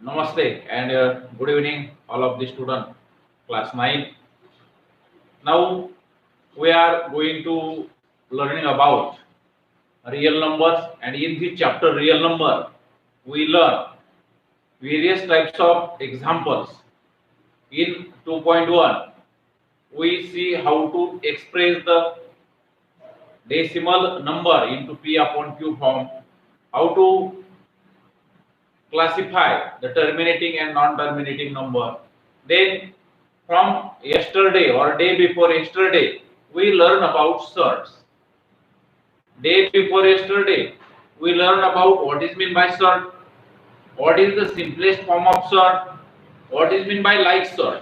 Namaste and good evening, all of the student, class 9. Now we are going to learning about real numbers, and in this chapter real number we learn various types of examples. In 2.1 we see how to express the decimal number into P upon Q form, how to classify the terminating and non-terminating number. Then from yesterday or day before yesterday, we learn about surds. Day before yesterday, we learn about what is meant by surd, what is the simplest form of surd, what is meant by like surd.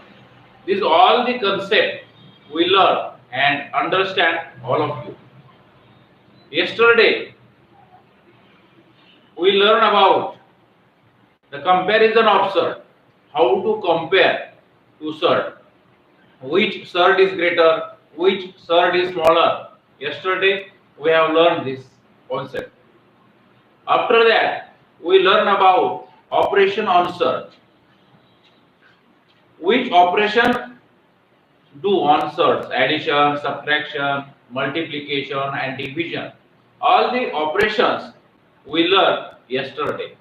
These all the concept we learn and understand all of you. Yesterday, we learn about the comparison of surd, how to compare two surd, which surd is greater, which surd is smaller. Yesterday we have learned this concept. After that we learn about operation on surd, which operation do on surds: addition, subtraction, multiplication and division. All the operations we learned yesterday.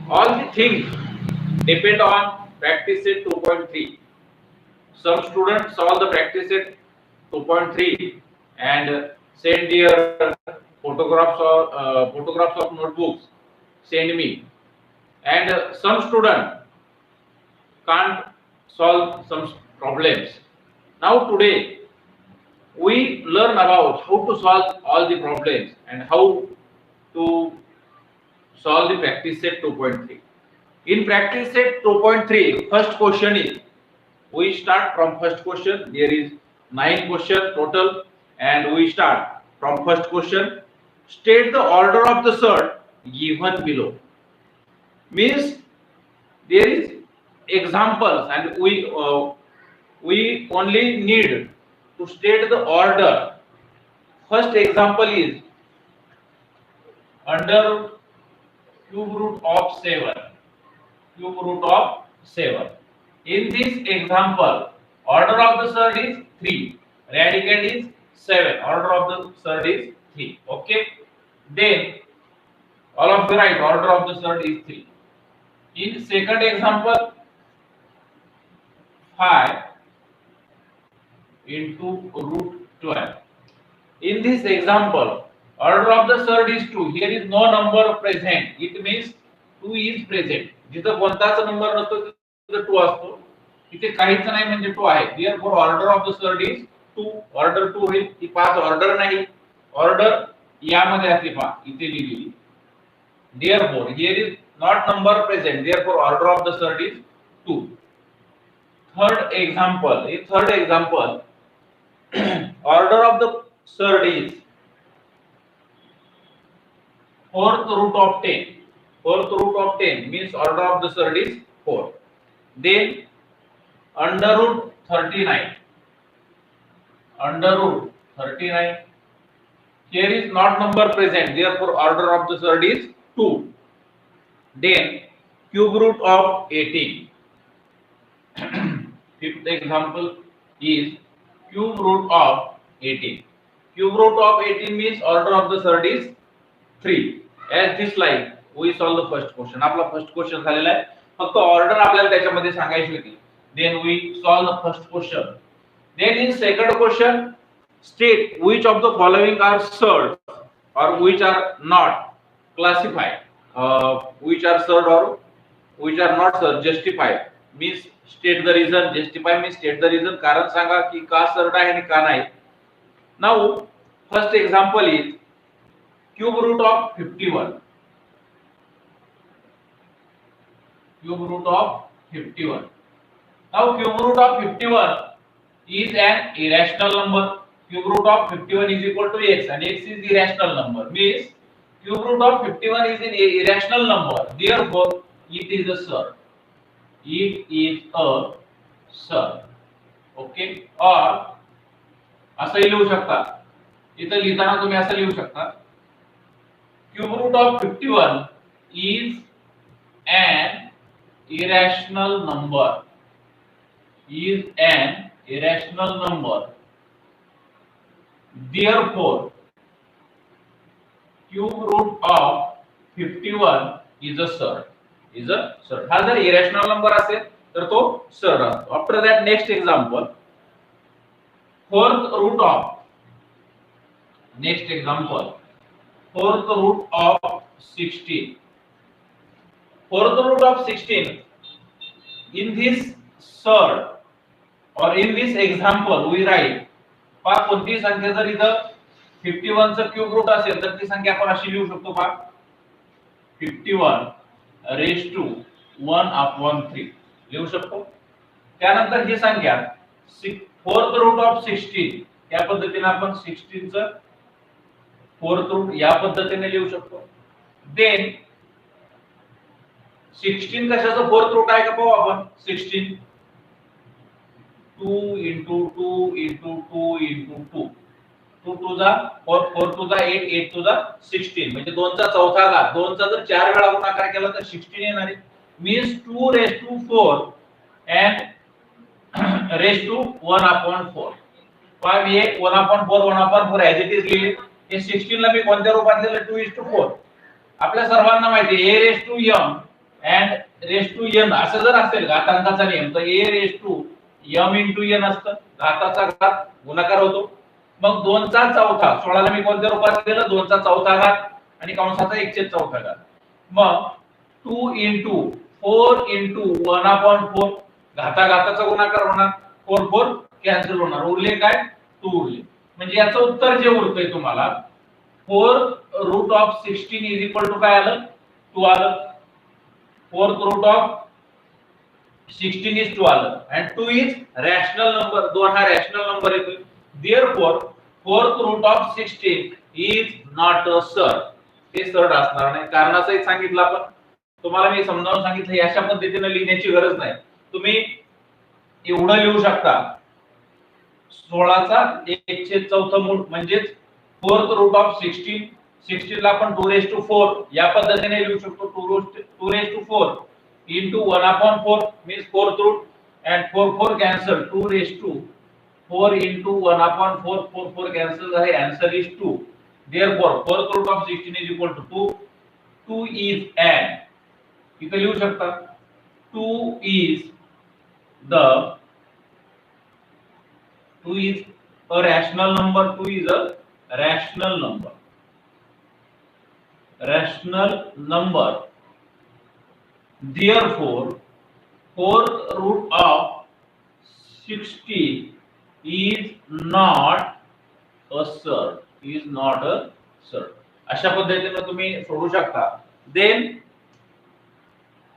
All the things depend on practice set 2.3. Some students solve the practice set 2.3 and send their photographs of notebooks, send me. And some student can't solve some problems. Now today we learn about how to solve all the problems and how to solve the practice set 2.3. In practice set 2.3, first question is, we start from first question. There is 9 questions total, and we start from first question. State the order of the surd given below. Means there is examples, and we only need to state the order. First example is under cube root of 7. Cube root of 7. In this example, order of the surd is 3. Radicand is 7. Order of the surd is 3. Okay. Then all of you write order of the surd is 3. In second example, 5 into root 12. In this example, order of the surd is 2. Here is no number present. It means 2 is present. जिथं कोणताच number नसतो तिथं 2 असतो. इथे काहीच नाही म्हणजे 2 आहे. Therefore order of the surd is 2. Order 2 होईल. ती 5 ऑर्डर नाही. ऑर्डर यामध्ये असते पहा इथे लिहिलेली. Therefore here is not number present. Therefore order of the surd is 2. Third example, order of the surd is fourth root of 10. Fourth root of 10 means order of the surd is 4. Then under root 39. Under root 39. Here is not number present. Therefore order of the surd is 2. Then cube root of 18. Fifth example is cube root of 18. Cube root of 18 means order of the surd is 3. As this slide we solve the first question. आपला first question झालेला आहे. फक्त order आपल्याला त्याच्यामध्ये सांगायची होती. Then we solve the first question. Then in second question, state which of the following are surd or which are not. Classify which are surd or which are not surd. Justify means state the reason. Justify means state the reason. कारण सांगा की का surd आहे आणि का नाही. Now first example is cube root of 51. Cube root of 51. Now cube root of 51 is an irrational number. Cube root of 51 is equal to x, and x is irrational number. Means cube root of 51 is an irrational number. Therefore it is a surd. It is a surd. Okay. Or असं लिहू शकता. इथं लिहिताना तुम्ही असं लिहू शकता. Cube root of 51 is an irrational number, is an irrational number, therefore cube root of 51 is a surd. Is a surd. हा जर irrational number असेल तर तो surd असतो. After that, next example, fourth root of, next example, fourth root of 16. Fourth root of 16, in this surd or in this example we write, पहा कोणती संख्या जर इथं 51 चं क्यूब रूट असेल तर ती संख्या आपण अशी लिहू शकतो पहा 51 रेज टू 1/3 लिहू शकतो. त्यानंतर ही संख्या फोर्थ रूट ऑफ 16, त्या पद्धतीने आपण 16 चं फोर्थ रूट या पद्धतीने लिहू शकतो. देन 16 कशाचं फोर्थ रूट आहे का पाहू आपण. 16 2 into 2 into 2 into 2, 2 to the 4, 4 to the 8, 8 to the 16, म्हणजे 2 चा चौथा घात. 2 चा जर 4 वेळा गुणाकार केला तर 16 येणार आहे. Means 2 raised to 4 and raised to 1/4. पण हे 1/4 1/4 ऍज इट इज लिहिले. हे 16 ला मी कोणत्या रूपात लिहिलं 2:4. आपल्या सर्वांना माहिती आहे a raised to m and raised to n असं जर असेल घातांकाचा नियम तर a raised to m into n असतं. घाताचा घात गुणाकार होतो. मग 2 चा चौथा 16 ला मी कोणत्या रूपात लिहिलं 2 चा चौथा घात आणि कंसाचा 1/4 घात. मग 2 into 4 into 1/4 घाताचा गुणाकार होणार 4 4 कॅन्सल होणार. उरले काय 2 उरले. म्हणजे याचं उत्तर जे उरतंय तुम्हाला 4 root of 16 is equal to काय आलं 2 आलं. fourth root of 16 is 2 आलं and 2 is rational number. 2 हा rational number येतो. Therefore fourth root of 16 is not a surd. ते surd असणार नाही. कारणासहित सांगितलं आपण. तुम्हाला मी समजावून सांगितलं अशा पद्धतीने लिहिण्याची गरज नाही. तुम्ही एवढं लिहू शकता 16 चा 1/4 मूळ म्हणजे fourth root of 16. 16 ला आपण 2 raised to 4 या पद्धतीने लिहू शकतो. 2 raised to 4 into 1/4 means fourth root and 4 4 cancel. 2 raised to 4 into 1/4 4 4 cancel आहे. Answer is 2. Therefore fourth root of 16 is equal to 2. 2 is an, इथे लिहू शकता 2 is a rational number. 2 is a rational number. Rational number. Therefore fourth root of 16 is not a surd. Is not a surd. अशा पद्धतीने तुम्ही सोडू शकता. Then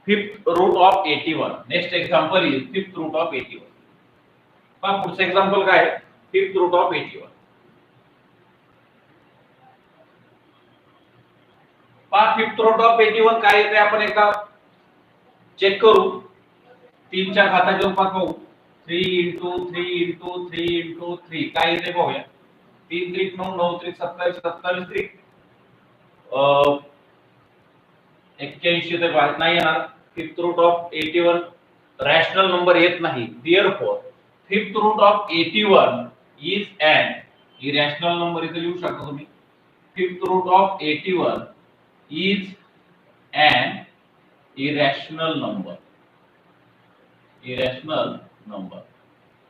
fifth root of 81. Next example is fifth root of 81. पहा पुढचं example काय आहे fifth root of 81. पहा fifth root of 81 काय येते आपण एकदा चेक करू. 3 च्या घाताच्या रूपात पाहू. 3 into 3 into 3 into 3 काय येते पाहूया. 3 3 9 9 3 27 27 3 81 ते बाहेर नाही येणार. fifth root of 81 rational number येत नाही. Therefore fifth root of 81 is an irrational number. इथे लिहू शकता तुम्ही. fifth root of 81 is an irrational number. Irrational number.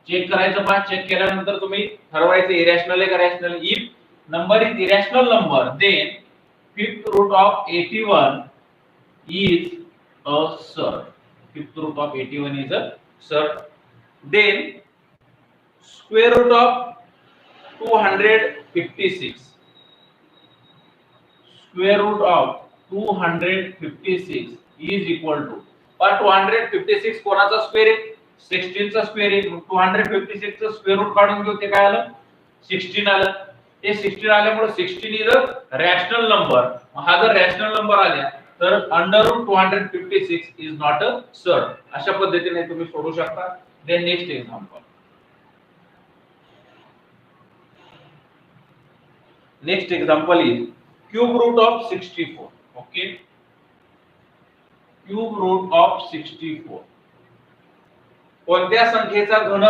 Check करायचं पहा. चेक केल्यानंतर तुम्ही ठरवायचं इरॅशनल आहे का rational. If number is irrational number then fifth root of 81 is a surd. Fifth root of 81 is a surd. Then square root of 256. Square root of 256 is equal to, पर 256 कोणाचा square आहे 16 चा square आहे. 256 चा square route काढून घेऊ. ते काय आलं 16 आलं. ते 16 आल्यामुळे 16 इज अ रॅशनल नंबर. हा जर रॅशनल नंबर आला तर under root 256 is not a surd. अशा पद्धतीने तुम्ही सोडू शकता. Then next example. Next example is cube root of 64. Okay, cube root of 64. कोणत्या संख्येचा घन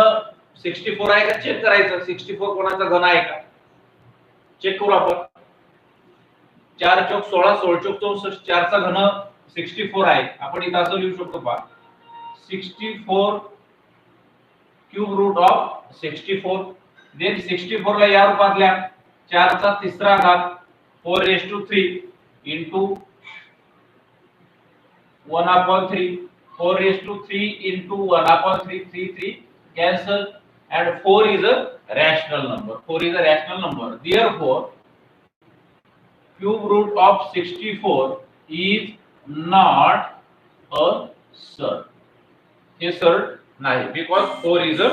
64 आहे का चेक करायचं. 64 कोणाचा घन आहे का चेक करू आपण. 4 चौक 16, 16 चौक 64, 4 चा घन 64 आहे. आपण इथं असं लिहू शकतो पहा 64 क्यूब रूट ऑफ 64. देन 64 ला या रूपात लिहा 4 चा तिसरा घात 4^3 into 1/3. 4^3 into 1/3, 3 cancel, and 4 is a rational number. 4 is a rational number. Therefore, cube root of 64 is not a surd. He surd nahi because 4 is a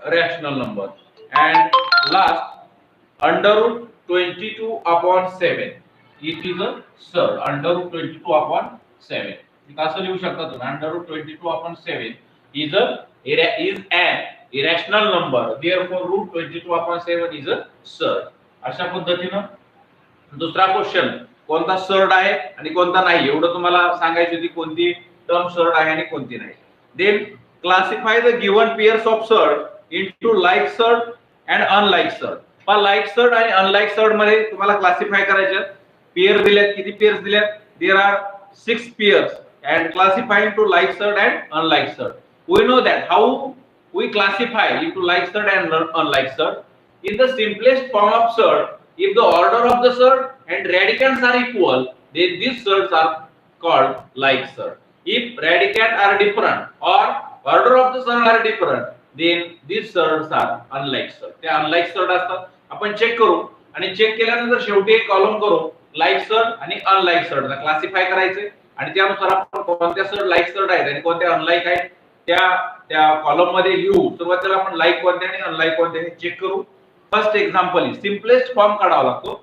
rational number. And last, under root 22/7. It is a surd. Under root 22/7. असं लिहू शकता तुम्ही. Under root 22/7 is an irrational number. Therefore, root 22/7 is a surd. अशा पद्धतीनं दुसरा question कोणता surd आहे आणि कोणता नाही एवढं तुम्हाला सांगायची होती. कोणती टर्म सर्ड आहे आणि कोणती नाही. Then classify the given pairs of surd into like surd and unlike surd. पण लाईक सर्ड आणि अनलाईक सर्ड मध्ये तुम्हाला क्लासिफाय करायचे. पेयर दिलेत. किती पेयर्स दिलेत. There are 6 pairs and classify into like surd and unlike surd. We know that how we classify into like surd and unlike surd. In the simplest form of surd, if the order of the surd and radicands are equal, then these surds are called like surd. If radicands are different or order of the surd are different, then these surds are unlike surd. ते unlike surd असतात. आपण check करू आणि check केल्यानंतर शेवटी एक column करू like surd आणि unlike surd ला क्लासिफाय करायचे आणि त्यानुसार आपण कोणत्या सर्ड लाईक सर्ड आहेत आणि कोणत्या अनलाईक आहेत त्या कॉलम मध्ये लिहू. सुरुवातीला आपण लाईक कोणते आणि अनलाईक कोणते हे चेक करू. फर्स्ट एक्झाम्पल सिम्पलेस्ट फॉर्म काढावा लागतो.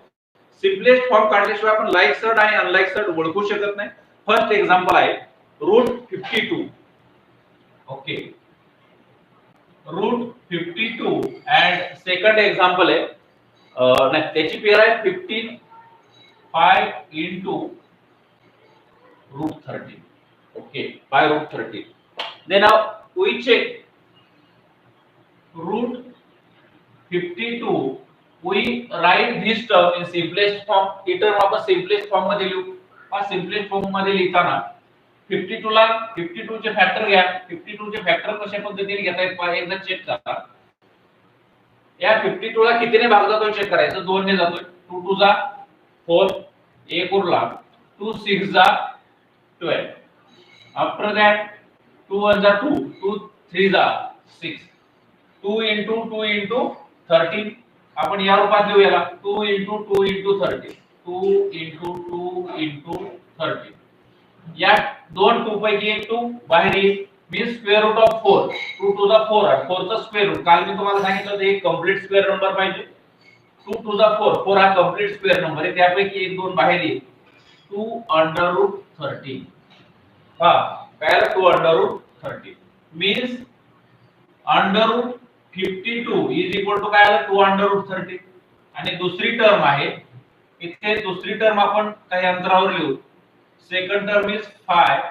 सिम्पलेस्ट फॉर्म काढल्याशिवाय आपण लाईक सर्ड आणि अनलाईक सर्ड ओळखू शकत नाही. फर्स्ट एक्झाम्पल आहे root 52. Okay root 52 and second example आहे नाही त्याची पेयर आहे 15 5 into root 13. Okay, by root 13. Then now we check root 52. We write this term in simplest form. He term आपण simplest form मध्ये लिहू. हा simplest form मध्ये लिहिताना 52 ला 52 चे फॅक्टर घ्या. 52 चे फॅक्टर कशा पद्धतीने घेता येईल पहा एकदा चेक करा. या 52 ला कितीने भाग जातोय चेक करायचं. 2 ने जातोय. 2 2 जा 4 1 उरला 2 6 जा 12. After that 2 1 जा 2 2 3 जा 6 2 into 2 into 13. आपण या रूपात लिहू याला 2 into 2 into 13 2 into 2 into 13. या दोन 2 पैकी एक 2 बाहेर येईल मीन्स स्क्वेअर रूट ऑफ 4. 2 2 जा 4 आहे 4 चा स्क्वेअर रूट. काल मी तुम्हाला सांगितलं होतं एक कंप्लीट स्क्वेअर नंबर पाहिजे. 2 2 जा 4 4 हा कंप्लीट स्क्वेअर नंबर आहे. त्यापैकी एक 2 बाहेर येईल 2 under root 13. हा काय 2 under root 13 means under root 52 is equal to काय आलं 2 under root 13. आणि दुसरी टर्म आहे इथे दुसरी टर्म आपण काही अंतरावर लिहू. Second term is 5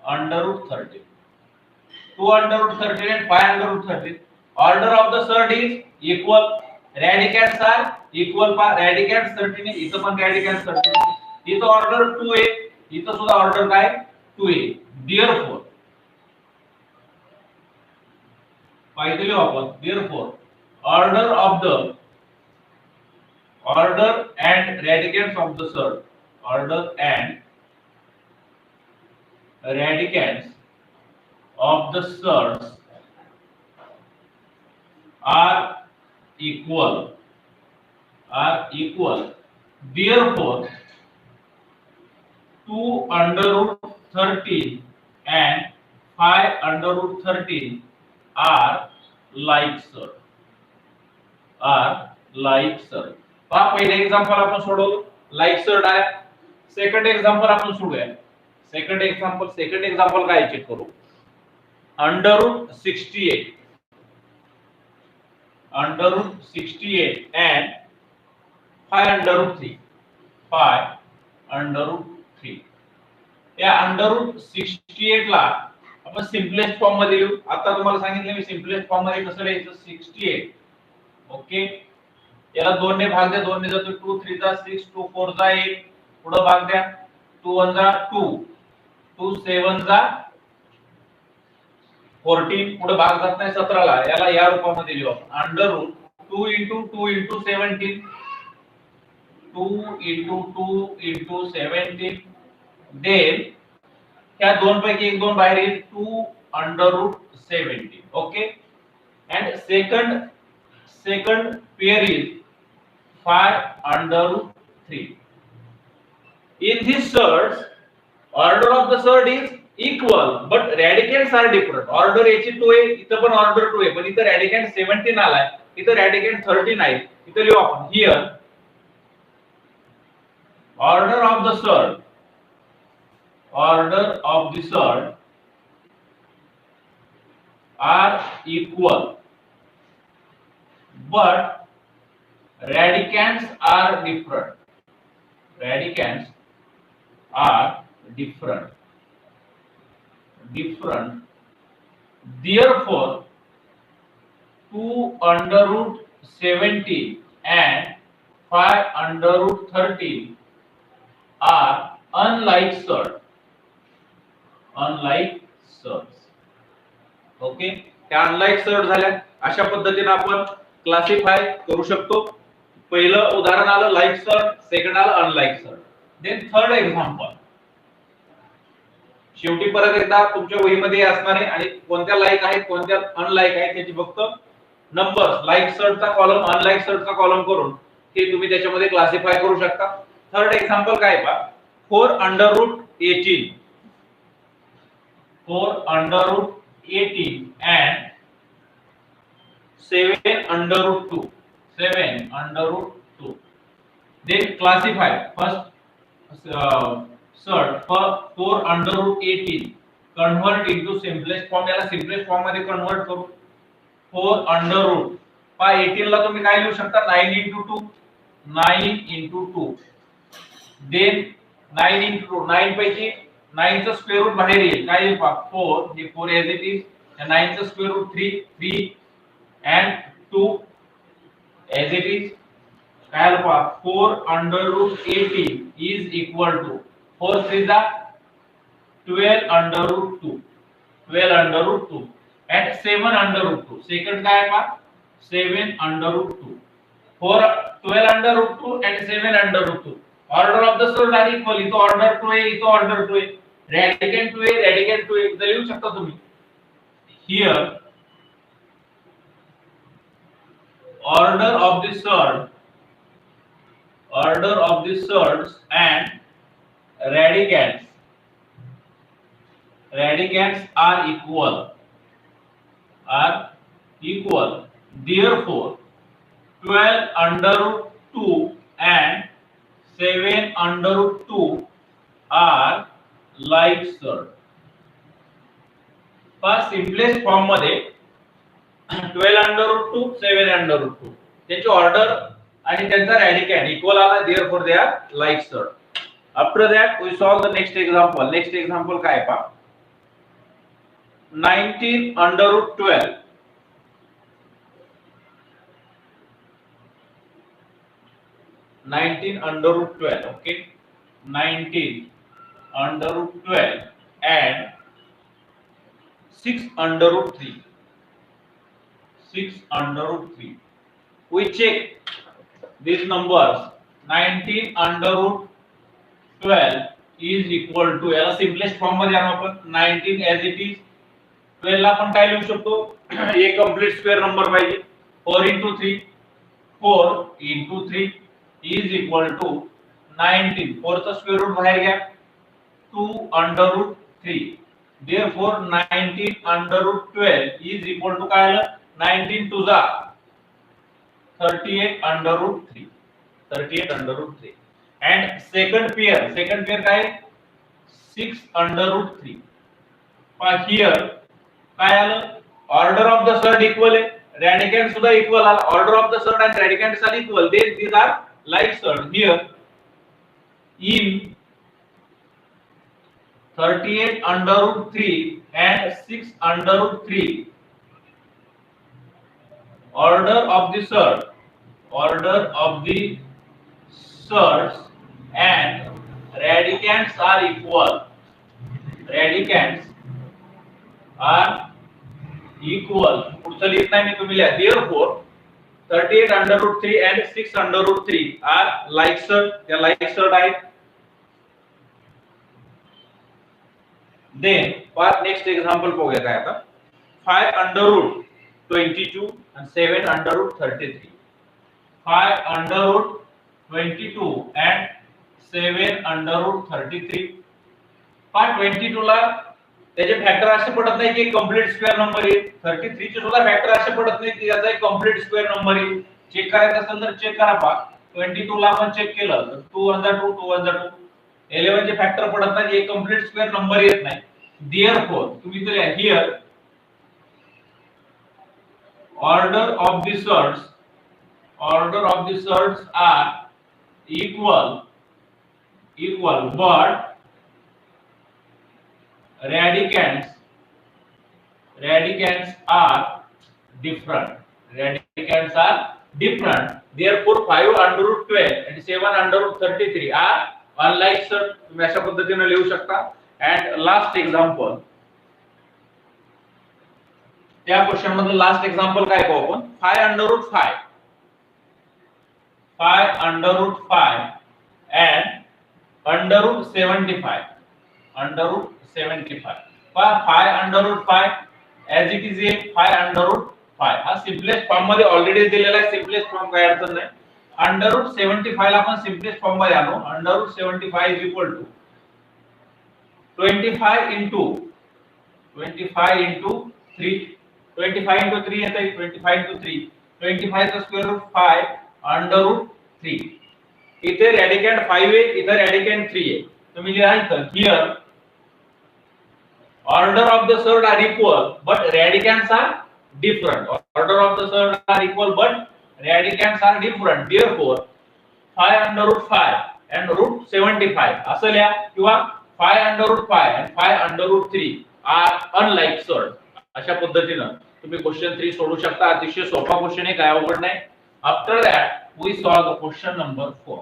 under root 13. 2 under root 13 and 5 under root 13. Order of the surd is equal. Radicands are equal. Radicands 13 आहे. इथं पण radicands 13 आहे. इथं ऑर्डर 2 आहे. इथं सुद्धा ऑर्डर काय 2 आहे. Therefore पाहिजे लिहू आपण. Therefore order and radicands of the surd. Order and radicands of the surds are equal. Therefore 2 under root 13 and 5 under root 13 are like surd. पहा पहिले एक्झाम्पल आपण सोडवलं लाईक सर्ड आहे. सेकंड एक्झाम्पल आपण सोडूया. सेकंड एक्झाम्पल काय check करू. Under root 68 and 5 under root 3 5 under root 3. या √68 ला आपण सिम्पलेस्ट फॉर्म मध्ये लिहू. आता तुम्हाला सांगितलं मी सिम्पलेस्ट फॉर्म मध्ये कसं लिहायचं 68. ओके, याला 2 ने भाग द्या, 2 ने जातो 2 3 जा 6, 2 4 जा 8, पुढे भाग द्या 2 1 जा 2, 2 7 जा 14, पुढे भाग जात नाही 17 ला. याला या रूपामध्ये लिहू आपण √2 * 2 * 17, 2 * 2 * 17. देन ह्या दोन पैकी एक दोन बाहेर येईल 2 √17. Okay, and second pair is 5 √3. In this surds, order of the surd is equal but radicands are different. Order याची 2 आहे, इथं पण ऑर्डर 2 आहे, पण इथं रॅडिकंड 17 आलाय, इथं रॅडिकंड 13 आहे. इथं लिहू आपण here order of the surd are equal but radicands are different. Therefore 2 √17 and 5 √13 are unlike surds. Okay, त्या अनलाइक सर्ड झाल्या. अशा पद्धतीने आपण क्लासिफाय करू शकतो. पहिलं उदाहरण आलं लाईक सर्ड, सेकंड आलं unlike surd. Then third example. शेवटी परत एकदा तुमच्या वहीमध्ये असणार आहे आणि कोणत्या लाईक आहेत कोणत्या अनलाइक आहेत त्याची फक्त नंबर्स लाईक सर्डचा कॉलम अनलाइक सर्डचा कॉलम करून ते तुम्ही त्याच्यामध्ये क्लासिफाय करू शकता. थर्ड एक्झाम्पल काय पहा, 4 √18 and 7 √2. Then classify first surd for 4 √18 convert into simplest form. याला simplest form मध्ये कन्वर्ट करू. 4 √ पहा 18 ला तुम्ही काय लिहू शकता 9 * 2, 9 * 2. then 9 * 2, 9 पैकी 9 चा स्क्वेअर रूट बाहेर येईल, काय येईल पहा 4, हे 4 as it is, 9 चा square route 3 and 2 as it is. काय आलं पहा 4 √18 is equal to 4 3 जा 12 √2 and 7 √2. सेकंड काय आहे पहा 7 √2. 4 12 √2 and 7 √2. Order of the surd are equal. इथं ऑर्डर 2 आहे, इथं ऑर्डर 2 आहे, रॅडिकंड 2 आहे, रॅडिकंड 2 आहे. इथं लिहू शकता तुम्ही here order of the surds and radicands are equal. Therefore 12 √2 and 7 √2 are like surd. First simplest form मध्ये 12 √2 7 √2 त्यांची ऑर्डर आणि त्यांचा रॅडिकंड इक्वल आला. therefore they are like surd. After that we solve the next example. Next example काय पहा 19 √12 okay 19 √12 and 6 √3. We check these numbers. 19 √12 is equal to, याला simplest form मध्ये आणू आपण 19 as it is. 12 ला आपण काय लिहू शकतो एक कंप्लीट स्क्वेअर नंबर पाहिजे 4 * 3 is equal to 19. 4 चा स्क्वेअर रूट बाहेर घ्या 2 √3. therefore 19 √12 is equal to काय आलं 19 2 जा 38 √3. and second pair काय 6 √3. पहा here काय आलं order of the surd equal आहे, रॅडिकंड सुद्धा इक्वल आला. Order of the surd and radicands are equal. these are like surd. here in 38 under root 3 and 6 under root 3. Order of the surds and radicands are equal. Radicands are equal. पुढचं लिहित नाही मी, तुम्ही लिहा. Therefore 38 under root 3 and 6 under root 3 are like surd. त्या like surd आहेत. Then for next example बघूया काय आता. 5 under root 22 and 7 under root 33. 5 under root 22 and 7 under root 33. पण 22 ला त्याचे फॅक्टर असे पडत नाही की कंप्लीट स्क्वेअर नंबर आहे. 33 चे सुद्धा फॅक्टर असे पडत नाही की याचा एक कंप्लीट स्क्वेअर नंबर आहे. चेक करायचं असेल तर चेक करा पहा. 22 ला आपण चेक केलं तर 2 1 2 2 1 2. 11 चे फॅक्टर पडत नाही, एक कंप्लीट स्क्वेअर नंबर येत नाही. Therefore तुम्ही इथे लिहा here order of the surds are equal but radicands are different. Therefore 5 under root 12 and 7 under root 33 are unlike surd. तुम्ही अशा पद्धतीने लिहू शकता. And last example, त्या क्वेश्चन मध्ये लास्ट एक्झाम्पल काय पाहू आपण. 5 under root 5 and under root 75. 5 under root 5 as it is a 5 under root 5 हा सिम्पलेस्ट फॉर्म मध्ये ऑलरेडी दिलेला आहे. सिम्पलेस्ट फॉर्म काय अडचण नाही. अंडर रूट 75 ला आपण सिम्पलेस्ट फॉर्म मध्ये आणू. Under root 75 is equal to 25 into 3. 25 into 3 येता है. 25 into 3. 25 चा स्क्वेअर रूट 5 अंडर रूट 3. इथे रॅडिकंड 5 आहे, इथे रॅडिकंड 3 आहे. तुम्ही लिहा इथं here order of the surd are equal but radicands are different. Order of the surd are equal but radicands are different. Therefore 5 under root 5 and root 75 असं लिहा किंवा 5 under root 5 and 5 under root 3 are unlike surd. अशा पद्धतीने तुम्ही question 3 सोडू शकता. अतिशय सोपा क्वेश्चन आहे, काय अवघड नाही. After that we solve question number 4.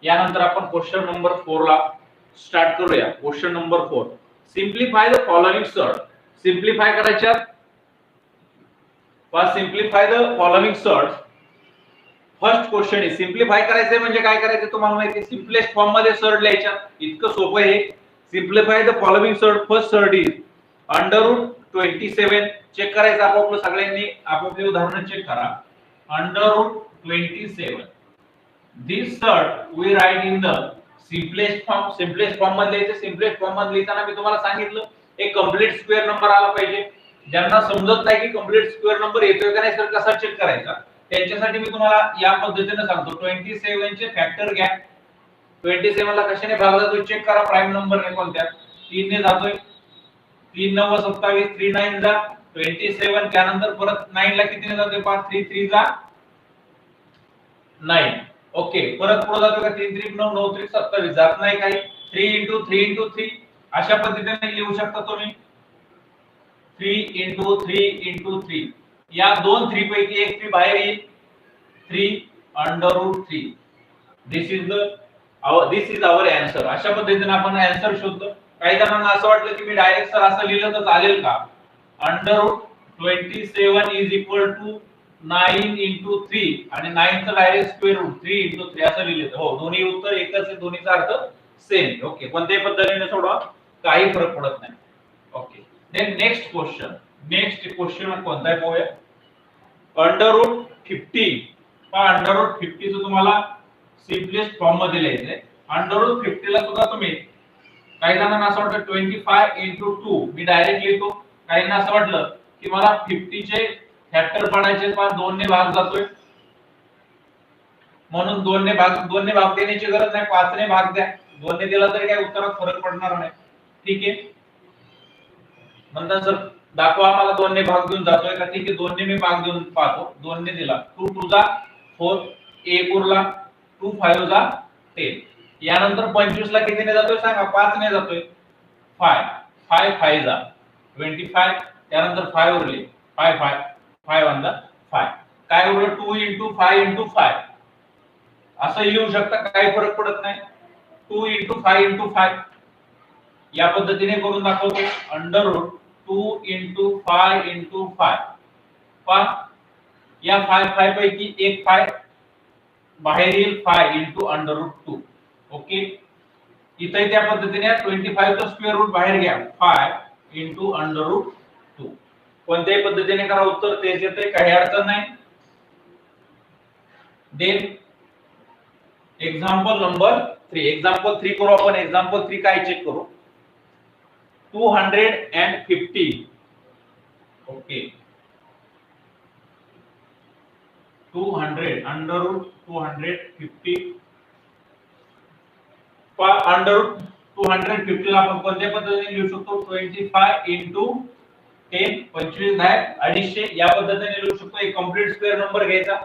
यानंतर आपण क्वेश्चन नंबर 4 ला स्टार्ट करूया. Question number 4, simplify the following surd. Simplify करायच्या वा simplify the following surd. First question आहे सिम्प्लिफाय करायचंय म्हणजे काय करायचं तुम्हाला माहिती आहे. सिम्पलेस्ट फॉर्म मध्ये सर्ड लिहायचा. इतकं सोपं आहे. Simplify the following surd. First surd is under root 27. Check करायचं आपोआप सगळ्यांनी आपोआपली उदाहरण चेक करा. Under root 27. This surd we write in the simplest form. Simplest form मध्ये लिहायचं. सिम्पलेस्ट फॉर्म मध्ये लिहिताना मी तुम्हाला सांगितलं एक कंप्लीट स्क्वेअर नंबर आला पाहिजे. ज्यांना समजत नाही की कंप्लीट स्क्वेअर नंबर येतोय का नाही सर कसा चेक करायचा त्यांच्यासाठी मी तुम्हाला या पद्धतीने सांगतो. 27 चे फॅक्टर घ्या. 27 ला कशाने भागला तो चेक करा. प्राइम नंबरने कोणत्या 3 ने जातोय. 3 9 27. 3 9 जा 27. त्यानंतर परत 9 ला कितीने जातोय 5 3 3 जा 9. ओके परत पुढे जातोय का 3 3 9 9 3 27 जात नाही काही. 3 3 अशा पद्धतीने लिहू शकता तुम्ही. 3 3 या दोन 3 पैकी एक 3 बाहेर येईल. 3 under root 3. This is our answer. अशा पद्धतीने आपण आन्सर शोधतो. काही जणांना असं वाटलं की मी डायरेक्ट सर असं लिहिलं तर चालेल का. Under root 27 is equal to 9 into 3 आणि 9 चं डायरेक्ट स्क्वेअर रूट 3 into 3 असं लिहिलं. हो दोन्ही उत्तर एकच आहे. दोन्हीचा अर्थ सेम. ओके कोणत्याही पद्धतीने सोडवा काही फरक पडत नाही. Okay then next question. Next question कोणता आहे पाहूया. Under route 50. अंडर रूट 50 चं तुम्हाला सिम्पलेस्ट फॉर्म मध्ये लिहायचंय. अंडर रूट 50 ला सुद्धा तुम्ही काही जणांना असं वाटतं 25 into 2 मी डायरेक्ट लिहितो. काहींना असं वाटलं की मला 50 चे फॅक्टर पडायचे पण 2 ने भाग जातोय म्हणून 2 ने भाग देण्याची गरज नाही. 5 ने भाग द्या. 2 ने दिला तरी काही उत्तरात फरक पडणार नाही. ठीक आहे म्हणतात सर दाखवा मला 2 ने भाग देऊन जातोय का. ठीक आहे 2 ने मी भाग देऊन पाहतो. 2 ने दिला 2 2 जा 4 1 उरला 2 5 जा 10. यानंतर 25 ला कितीने जातोय सांगा. 5 ने जातोय. 5 5 5 जा 25, त्यानंतर 5 उरले 5 5 5 वन जा 5, काय उरलं 2 * 5 * 5 असं लिहू शकता, काही फरक पडत नाही. 2 * 5 * 5 या पद्धतीने करून दाखवतो. √2 * 5 * 5 पहा, या 5 पैकी एक 5 बाहेर येईल 5 * √2. ओके, इथे त्या पद्धतीने 25 चा स्क्वेअर रूट बाहेर घ्या 5 * √2. कोणत्याही पद्धतीने करा, उत्तर तेच येते, काही अडचण नाही. Then example number 3. एक्झाम्पल 3 करू आपण. एक्झाम्पल 3 काय चेक करू. 250. ओके, 200 √250 √250 ला आपण कोणत्या पद्धतीने लिहू शकतो. 25 * 10 25 10 250 या पद्धतीने लिहू शकतो. एक कंप्लीट स्क्वेअर नंबर घ्यायचा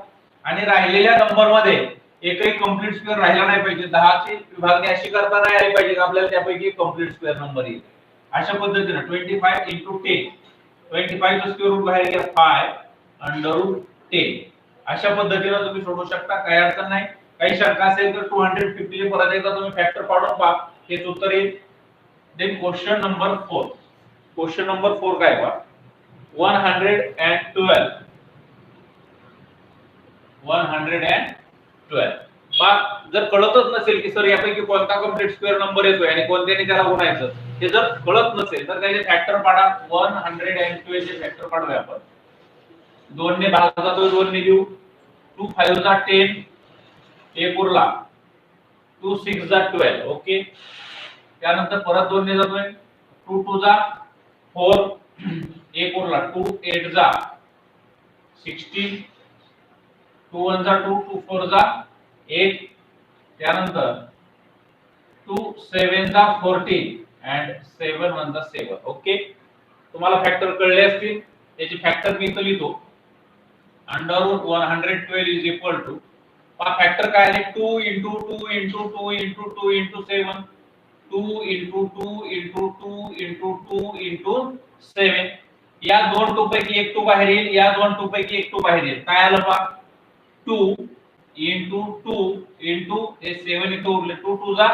आणि राहिलेल्या नंबर मध्ये एकही कंप्लीट स्क्वेअर राहिला नाही पाहिजे. 10 ची विभागणी अशी करता नाही आली पाहिजे, आपल्याला त्यापैकी कंप्लीट स्क्वेअर नंबर येईल. अशा पद्धतीने 25 * 10 25 चा स्क्वेअर रूट बाहेर घ्या 5 √10. अशा पद्धतीने तुम्ही सोडवू शकता, काही अडचण नाही. काही शंका असेल तर 250 चे परत एकदा तुम्ही फॅक्टर पाडून पहा, हेच उत्तर येईल. Then question number 4. Question number 4 काय पहा. 112 पहा, जर कळतच नसेल की सर यापैकी कोणता कंप्लीट स्क्वेअर नंबर येतोय आणि कोणत्याने त्याला गुणायचं, हे जर कळत नसेल तर त्याचे फॅक्टर पाडा. 112 चे फॅक्टर पाडूया आपण. 2 ने भाग जातो, 2 ने लिहू. 2 5 जा 10 एक उरला. 2 6 जा 12. ओके, त्यानंतर परत 2 ने जातोय. 2 2 जा 4 एक उरला. 2 8 जा 16. 2 1 जा 2 2 4 जा 8. त्यानंतर 2 7 जा 14 and 7 1 जा 7. ओके, तुम्हाला फॅक्टर कळले असतील. त्याची फॅक्टर मी इथे लिहितो. √112 इज इक्वल टू, पहा फॅक्टर काय आहे. 2 * 2 * 2 * 2 * 2 * 7 2 * 2 * 2 * 2 * 7. या दोन 2 पैकी एक 2 बाहेर येईल, या दोन 2 पैकी एक 2 बाहेर येईल. काय आलं पहा. 2 * 2 * हे 7 इथे उरले. 2 2 जा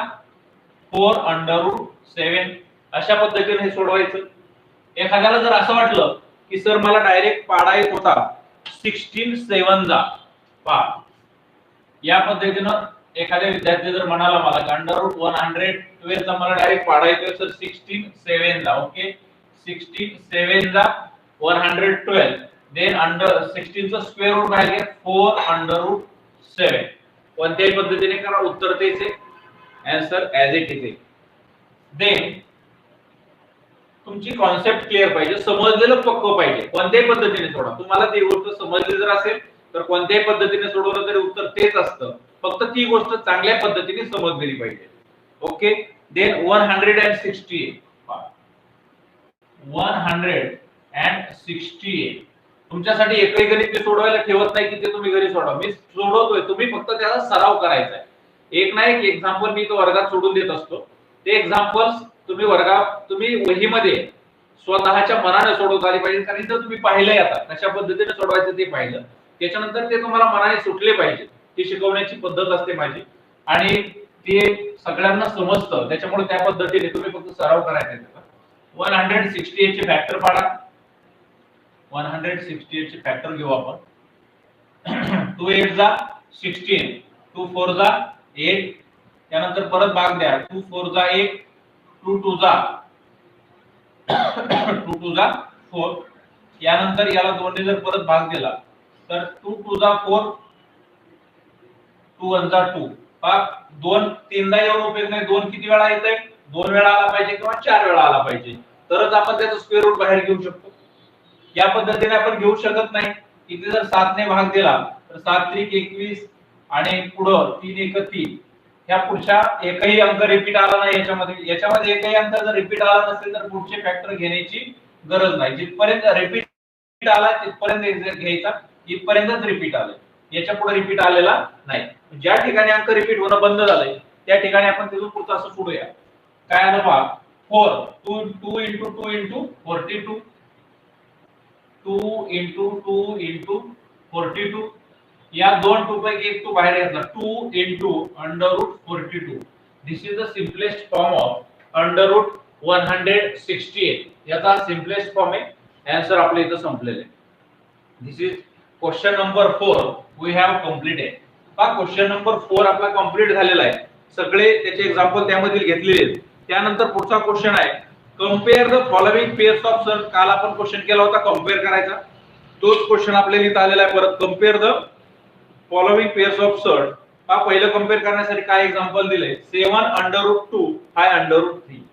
4 √7. अशा पद्धतीने हे सोडवायचं. एखाद्याला जर असं वाटलं की सर मला डायरेक्ट पाडा येत होता 16 7 जा, पहा या पद्धतीनं एखाद्या विद्यार्थी जर म्हणाला मला √112 चा मला डायरेक्ट पाडा येतोय सर 16 7 जा. ओके, 16 7 जा 112. देन 16 चा स्क्वेअर रूट बाहेर घ्या 4 √7. कोणत्याही पद्धतीने करा, उत्तर तेच आहे. आन्सर ॲज इट इज आहे. देन तुमची कॉन्सेप्ट क्लिअर पाहिजे, समजलेलं पक्क पाहिजे. कोणत्याही पद्धतीने सोडा, तुम्हाला ती गोष्ट समजली जर असेल तर कोणत्याही पद्धतीने सोडवलं तरी उत्तर तेच असतं. फक्त ती गोष्ट चांगल्या पद्धतीने समजलेली पाहिजे. ओके, देन 168 तुमच्यासाठी एकही गणित मी सोडवायला ठेवत नाही की ते तुम्ही घरी सोडवा. मी सोडवतोय, तुम्ही फक्त त्याचा सराव करायचा आहे. एक ना एक एक्झाम्पल मी तो वर्गात सोडून देत असतो. ते एक्झाम्पल्स तुम्ही वर्गात तुम्ही वहीमध्ये स्वतःच्या मनाने सोडवता आले पाहिजे. कारण जर तुम्ही पाहिलंय आता कशा पद्धतीने सोडवायचं ते पाहिलं, त्याच्यानंतर ते तुम्हाला मनाने सुटले पाहिजे. ती शिकवण्याची पद्धत असते माझी आणि ते सगळ्यांना समजतं. त्याच्यामुळे त्या पद्धतीने तुम्ही फक्त सराव करायचा आहे. 168 चे फॅक्टर पाडा. 168 चे फॅक्टर घेऊ आपण. 2 8 जा 16 2 4 जा 8. त्यानंतर परत भाग द्या. 2 4 जा 1 2 2 जा 2 2 जा 4. यानंतर याला 2 ने जर परत भाग दिला तर 2 2 जा 4 2 1 जा 2. पहा 2 तीनदा येऊन उपयोग नाही. 2 किती वेळा येतंय, 2 वेळा आला पाहिजे किंवा 4 वेळा आला पाहिजे, तरच आपण त्याचा स्क्वेअर रूट बाहेर घेऊ शकतो. या पद्धतीने आपण घेऊ शकत नाही. इथे जर 7 ने भाग दिला तर 7 3 21 आणि पुढं 3 1 3. ह्या पुढच्या एकही अंक रिपीट आला नाही याच्यामध्ये एकही अंक जर रिपीट आला नसेल तर पुढचे फॅक्टर घेण्याची गरज नाही. जिथपर्यंत रिपीट आला तिथपर्यंत घ्यायचा, इथपर्यंतच रिपीट आले, याच्या पुढे रिपीट आलेला नाही. ज्या ठिकाणी अंक रिपीट होणं बंद झालंय त्या ठिकाणी आपण तिथून पुढचं असं सोडूया. काय आलं पहा 4, 2 into 2 into 42, 2 into 2 into 42. या दोन 2 पैकी एक तो बाहेर घेतला, 2 into under root 42. This is the simplest form of under root 168. याचा simplest form आहे. आन्सर आपल्या इथं संपलेले. This is question number 4 we have completed. हा क्वेश्चन नंबर 4 आपला कंप्लीट झालेला आहे. सगळे त्याचे एक्झाम्पल त्यामधील घेतलेले आहेत. त्यानंतर पुढचा क्वेश्चन आहे compare the following pairs of sir. काल आपण क्वेश्चन केला होता कंपेअर करायचा, तोच क्वेश्चन आपल्याला इथं आलेला आहे परत. Compare the following pairs of surd. हा पहिलं कंपेअर करण्यासाठी काय एक्झाम्पल दिले, 7 under root 2 5 under root 3.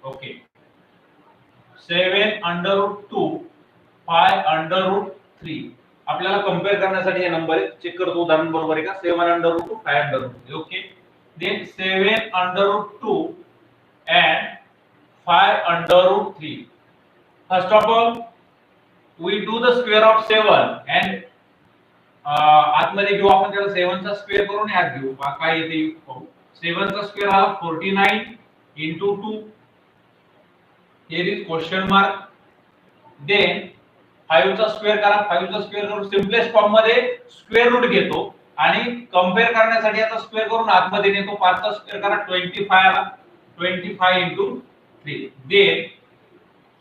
Okay, 7 under root 2 5 under root 3. आपल्याला कंपेअर करण्यासाठी हे नंबर आहे. चेक करतो उदाहरण बरोबर आहे का. 7 under root 2 5 under root 3. Okay, then 7 under root 2 and 5 under root 3. First of all, we do the square of 7 and आतमध्ये घेऊ आपण त्याला 7 चा स्क्वेअर करून यात घेऊ काय येते पाहू. 7 चा स्क्वेअर हा 49 into 2. here is question mark. then 5 चा स्क्वेअर करा. 5 चा स्क्वेअर करून सिम्पलेस्ट फॉर्म मध्ये स्क्वेअर रूट घेतो आणि कंपेअर करण्यासाठी याचा स्क्वेअर करून आतमध्ये नेतो. 5 चा स्क्वेअर करा 25 आला, 25 into 3. then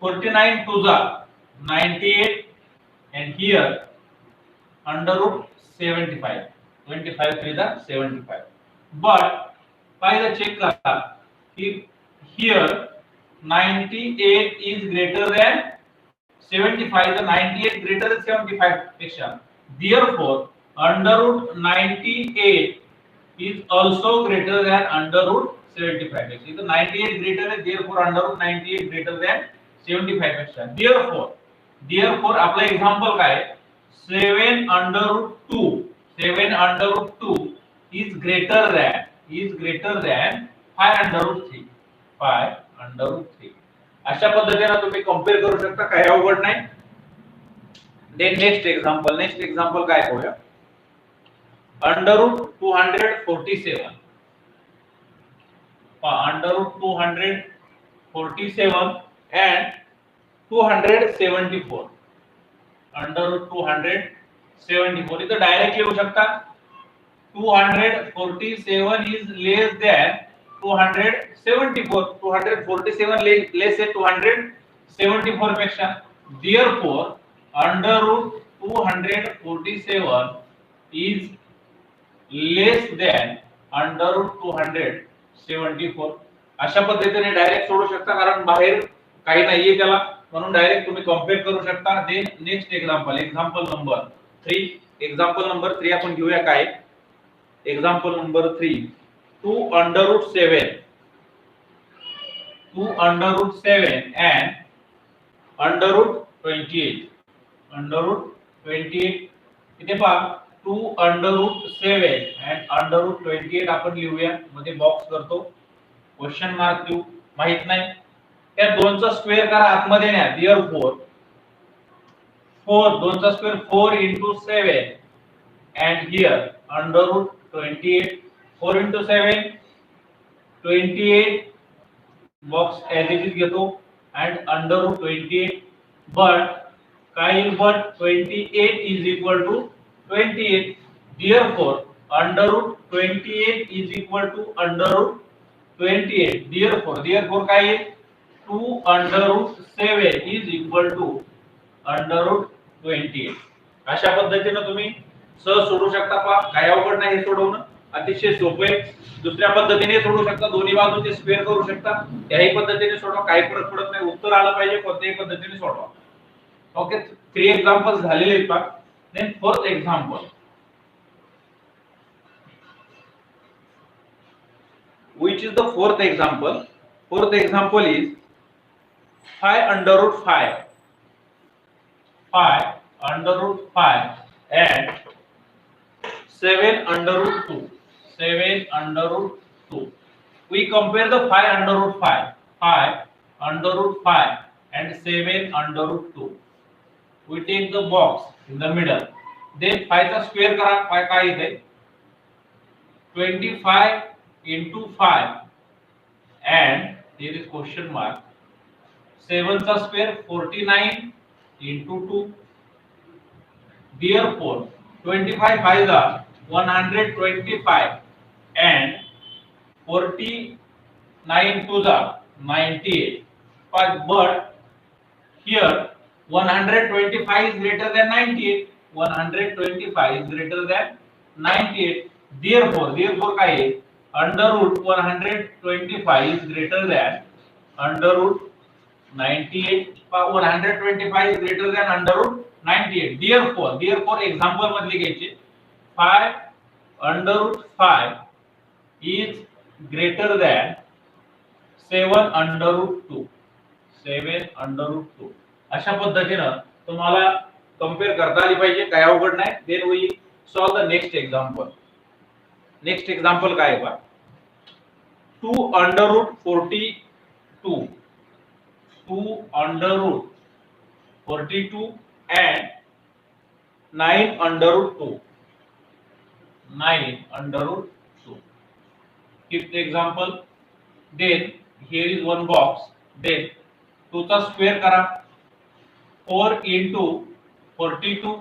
49 to the 98 and here under root 75. 25 to the 75. but पाहिलं चेक करा की here 98 is greater than 75. the 98 greater than 75 पेक्षा. therefore under root 98 is also greater than under root 75. So 98 greater than, therefore under root 98 greater than 75 पेक्षा. therefore आपला example काय, 7 under root 2 7 under root 2 is greater than 5 under root 3 5 under root 3. अशा पद्धतीने तुम्ही compare करू शकता, काही अवघड नाही. देन नेक्स्ट एक्झाम्पल काय पाहूया. Under root 247 under root 247 and 274. Under root 274 इथं डायरेक्ट लिहू शकता. 247 is less than 274. 247 less than 274 पेक्षा. therefore under root 247 is less than under root 274. अशा पद्धतीने डायरेक्ट सोडू शकता, कारण बाहेर काही नाहीये त्याला, म्हणून डायरेक्ट तुम्ही कंपेअर करू शकता. देन नेक्स्ट एक्झाम्पल नंबर 3 आपण घेऊया. काय example number 3, 2 under root 7 and under root 28. इथे पहा 2 under root 7 and under root 28 आपण लिहूया. मध्ये बॉक्स करतो, क्वेश्चन मार्क देऊ, माहित नाही. त्या दोनचा स्क्वेअर करा, आतमध्ये न्या. therefore 4 दोनचा square 4 into 7 and here under root 28. 4 into 7 28 box as it is घेतो and under root 28. but काय but 28 is equal to 28. therefore under root 28 is equal to under root 28. therefore काय 2 under root 7 is equal to under root 28. अशा पद्धतीने तुम्ही सहज सोडू शकता. पहा काय अवघड नाही हे सोडवणं, अतिशय सोपे. दुसऱ्या पद्धतीने सोडू शकता, दोन्ही बाजूचे स्क्वेअर करू शकता. त्याही पद्धतीने सोडवा, काही फरक पडत नाही. उत्तर आलं पाहिजे, कोणत्याही पद्धतीने सोडवा. ओके, 3 एक्झाम्पल्स झालेले आहेत पहा. Then fourth example, which is the fourth example. Fourth example is 5 under root 5 under root 5 and 7 under root 2 7 under root 2. We compare the 5 under root 5 under root 5 and 7 under root 2. We take the box in the middle. Then 5 चा square करा. 5 काय येते 25 into 5 and there is question mark 7 चा square 49 into 2. Therefore 25 5 are 125 and 49 2s are 98. But here 125 is greater than 98. 125 is greater than 98. Therefore काय आहे? Under root 125 is greater than under root 98. 125 is greater than under root 98. Therefore example मधली घ्यायची. 5 under root 5 is greater than 7 under root 2. 7 under root 2. अशा पद्धतीनं तुम्हाला compare करता आली पाहिजे, काय अवघड नाही. Then we solve the next example. Next example काय आहे पहा. 2 under root 42. 2 under root 42 and 9 under root 2. 9 under root 2. Keep the example. Then here is one box. Then 2 चा स्क्वेअर करा. 4 into 42.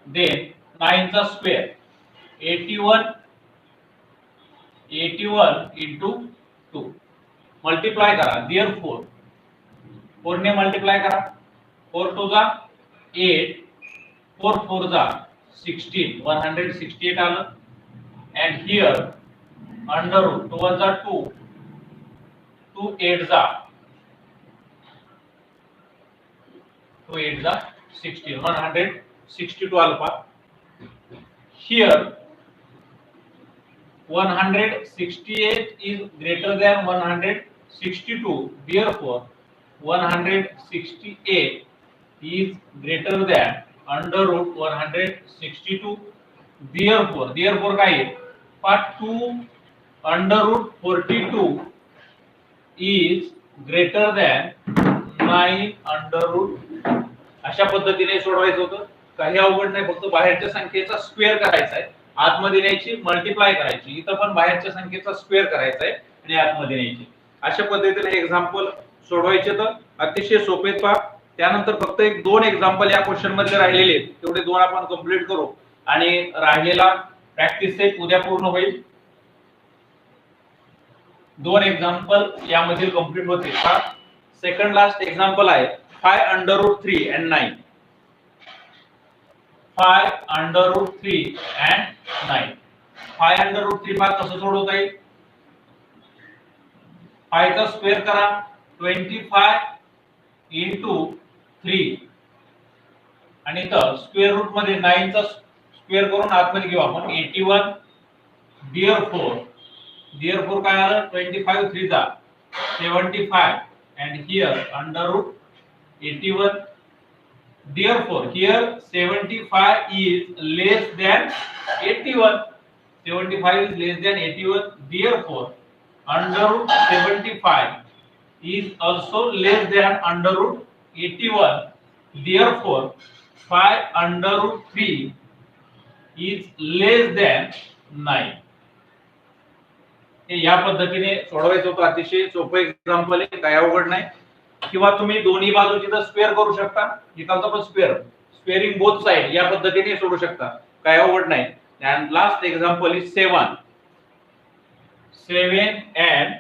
Then 9 चा स्क्वेअर 81 into 2. मल्टीप्लाय करा. Therefore 4 ने multiply करा. 4 2 जा 8, 4 4 जा 16, 168 आलं. And here under root 2 1 जा 2, 2 8 जा 16, 162 alpha. Here 168 is greater than 162. Therefore 168 is greater than under root 162. Therefore काय आहे? Part 2 under root 42 is greater than 9 under root. अशा पद्धतीने सोडवायचं होतं. काही अवघड नाही, फक्त बाहेरच्या संख्येचा स्क्वेअर करायचा आहे, आतमध्ये न्यायची, मल्टिप्लाय करायची. इथं पण बाहेरच्या संख्येचा स्क्वेअर करायचा आहे आणि आतमध्ये न्यायची. अशा पद्धतीने एक्झाम्पल सोडवायचे तर अतिशय सोपे पहा. त्यानंतर फक्त एक 2 एक्झाम्पल या क्वेश्चन मध्ये राहिलेले आहेत, तेवढे 2 आपण कंप्लीट करू आणि राहिलेला प्रॅक्टिस सेट उद्या पूर्ण होईल. 2 एक्झाम्पल यामध्ये कंप्लीट होतील. सेकंड लास्ट एक्झाम्पल आहे 5 under root 3 and 9. 5 under root 3 and 9. 5 under root 3 पहा कसं सोडवता येईल. 5 चा स्क्वेअर करा 25 into 3 आणि इथं स्क्वेअर रूट मध्ये 9 चा स्क्वेअर करून आतमध्ये घेऊ आपण 81. Therefore काय आलं 25 3 जा 75 and here under root 81. Therefore here 75 is less than 81. 75 is less than 81. Therefore under root 75 is also less than under root 81. Therefore 5 under root 3 is less than 9. हे या पद्धतीने सोडवायचं होतं. अतिशय सोपं एक्झाम्पल आहे, काय अवघड नाही. किंवा तुम्ही दोन्ही बाजूची तर स्क्वेअर करू शकता, इकडचा पण स्क्वेअरिंग बोथ साइड या पद्धतीने सोडू शकता, काय अवघड नाही. and last example is 7 and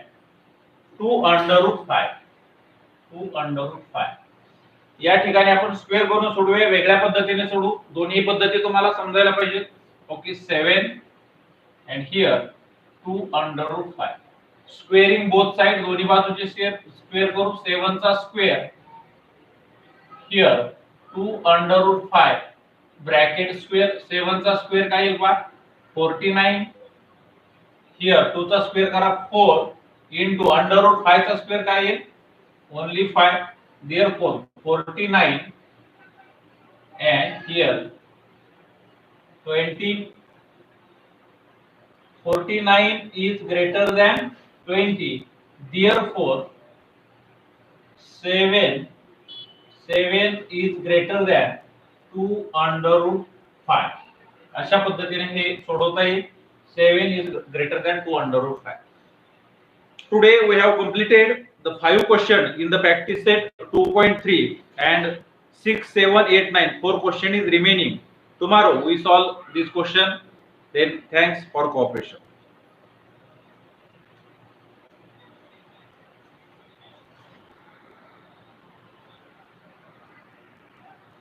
2 under root 5. 2 under root 5 या ठिकाणी आपण स्क्वेअर करून सोडूया, वेगळ्या पद्धतीने सोडू. दोन्ही पद्धती तुम्हाला समजायला पाहिजे. Okay 7 and here 2 under root 5. Squaring both side दोन्ही बाजूचे स्क्वेअर करू. 7 चा square here 2 under root 5 bracket square. 7 चा स्क्वेअर काय येईल पहा 49. हियर 2 चा स्क्वेअर करा 4 into under root 5 चा स्क्वेअर काय येईल only 5. Therefore 49 and here 20. 49 is greater than 20. Therefore 7 is greater than 2 under root 5. अशा पद्धतीने हे सोडवता येईल. 7 is greater than 2 under root 5. Today we have completed the 5 question in the practice set 2.3 and 6, 7, 8, 9. 4 question is remaining. Tomorrow we solve this question. Then thanks for cooperation.